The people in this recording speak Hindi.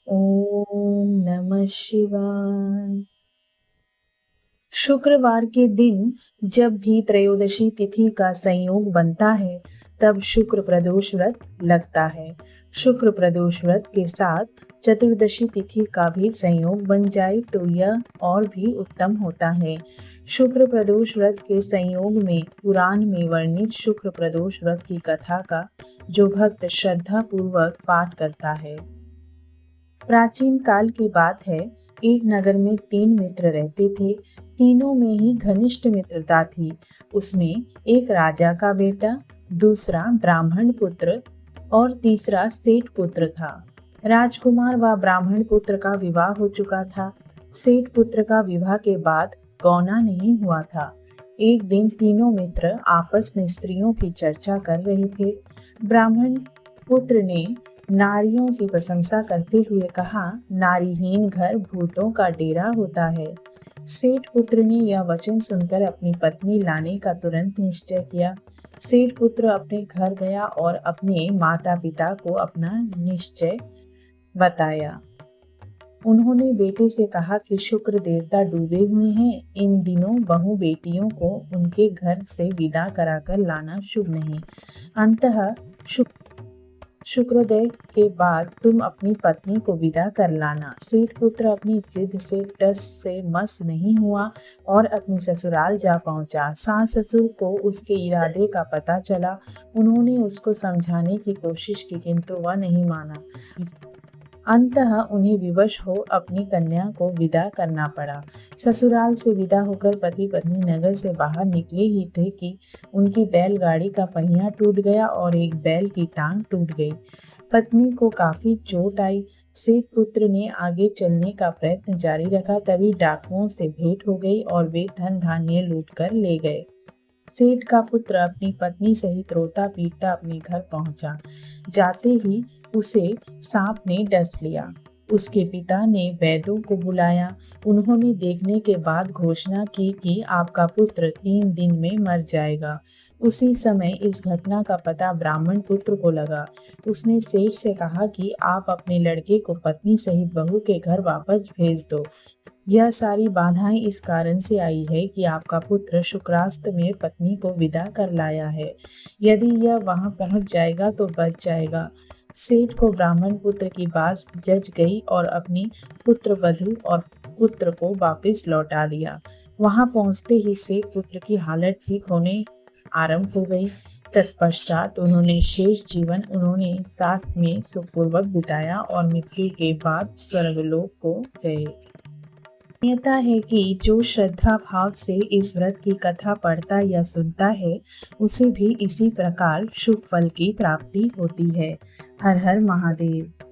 ओम नमः शिवाय। शुक्रवार के दिन जब भी त्रयोदशी तिथि का संयोग बनता है तब शुक्र प्रदोष व्रत लगता है। शुक्र प्रदोष व्रत के साथ चतुर्दशी तिथि का भी संयोग बन जाए तो यह और भी उत्तम होता है। शुक्र प्रदोष व्रत के संयोग में पुराण में वर्णित शुक्र प्रदोष व्रत की कथा का जो भक्त श्रद्धा पूर्वक पाठ करता है। प्राचीन काल की बात है, एक नगर में 3 मित्र रहते थे। तीनों में ही घनिष्ठ मित्रता थी। उसमें एक राजा का बेटा, दूसरा ब्राह्मण पुत्र और तीसरा सेठ पुत्र था। राजकुमार व ब्राह्मण पुत्र का विवाह हो चुका था। सेठ पुत्र का विवाह के बाद गौना नहीं हुआ था। एक दिन तीनों मित्र आपस में स्त्रियों की चर्चा कर रहे थे। ब्राह्मण पुत्र ने नारियों की प्रशंसा करते हुए कहा, नारीहीन घर भूतों का डेरा होता है। सेठ पुत्र ने यह वचन सुनकर अपनी पत्नी लाने का तुरंत निश्चय किया। सेठ पुत्र अपने घर गया और अपने माता पिता को अपना निश्चय बताया। उन्होंने बेटे से कहा कि शुक्र देवता डूबे हुए हैं, इन दिनों बहू बेटियों को उनके घर से विदा कराकर लाना शुभ नहीं। अंततः शुक्रोदय के बाद तुम अपनी पत्नी को विदा कर लाना। सेठ पुत्र अपनी जिद से टस से मस नहीं हुआ और अपनी ससुराल जा पहुंचा। सास ससुर को उसके इरादे का पता चला। उन्होंने उसको समझाने की कोशिश की किंतु वह नहीं माना। अंततः उन्हें विवश हो अपनी कन्या को विदा करना पड़ा। ससुराल से विदा होकर पति पत्नी नगर से बाहर निकले ही थे कि उनकी बैलगाड़ी का पहिया टूट गया और एक बैल की टांग टूट गई। पत्नी को काफी चोट आई। सेठ पुत्र ने आगे चलने का प्रयत्न जारी रखा, तभी डाकुओं से भेंट हो गई और वे धन धान्य लूट कर ले गए। सेठ का पुत्र अपनी पत्नी सहित रोता पीटता अपने घर पहुंचा। जाते ही उसे सांप ने डस लिया। उसके पिता ने वैद्यों को बुलाया। उन्होंने देखने के बाद घोषणा की कि आपका पुत्र 3 दिन में मर जाएगा। उसी समय इस घटना का पता ब्राह्मण पुत्र को लगा। उसने सेठ से कहा कि आप अपने लड़के को पत्नी सहित बहू के घर वापस भेज दो। यह सारी बाधाएं इस कारण से आई है कि आपका पुत्र शुक्रास्त में पत्नी को विदा कर लाया है। यदि यह वहां पहुंच जाएगा तो बच जाएगा। सेठ को ब्राह्मण पुत्र की बात जच गई और अपनी पुत्र वधू और पुत्र को वापस लौटा लिया। वहां पहुंचते ही सेठ पुत्र की हालत ठीक होने आरंभ हो गई। तत्पश्चात उन्होंने शेष जीवन उन्होंने साथ में सुखपूर्वक बिताया और मृत्यु के बाद स्वर्गलोक को गए। मान्यता है कि जो श्रद्धा भाव से इस व्रत की कथा पढ़ता या सुनता है उसे भी इसी प्रकार शुभ फल की प्राप्ति होती है। हर हर महादेव।